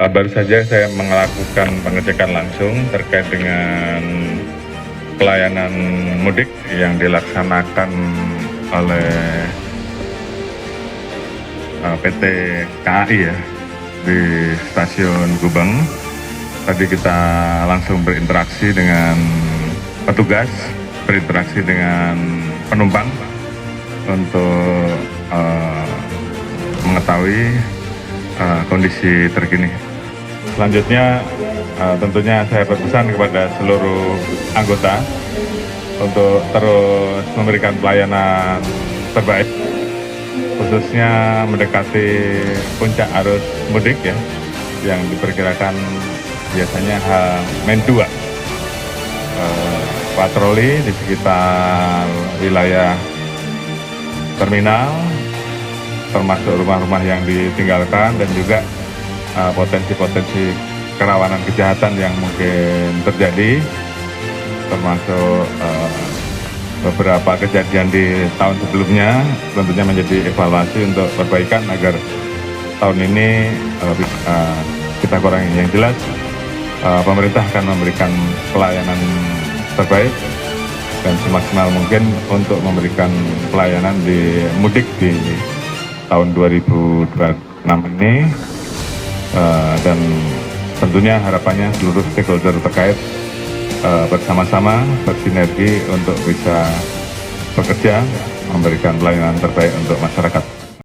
Baru saja saya melakukan pengecekan langsung terkait dengan pelayanan mudik yang dilaksanakan oleh PT KAI ya di Stasiun Gubeng. Tadi kita langsung berinteraksi dengan petugas, berinteraksi dengan penumpang untuk mengetahui kondisi terkini. Selanjutnya tentunya saya berpesan kepada seluruh anggota untuk terus memberikan pelayanan terbaik, khususnya mendekati puncak arus mudik ya, yang diperkirakan biasanya H-2. Patroli di sekitar wilayah terminal, termasuk rumah-rumah yang ditinggalkan, dan juga potensi-potensi kerawanan kejahatan yang mungkin terjadi, termasuk beberapa kejadian di tahun sebelumnya, tentunya menjadi evaluasi untuk perbaikan agar tahun ini kita kurangi. Yang jelas pemerintah akan memberikan pelayanan terbaik dan semaksimal mungkin untuk memberikan pelayanan di mudik di tahun 2026 ini, dan tentunya harapannya seluruh stakeholder terkait bersama-sama bersinergi untuk bisa bekerja memberikan pelayanan terbaik untuk masyarakat.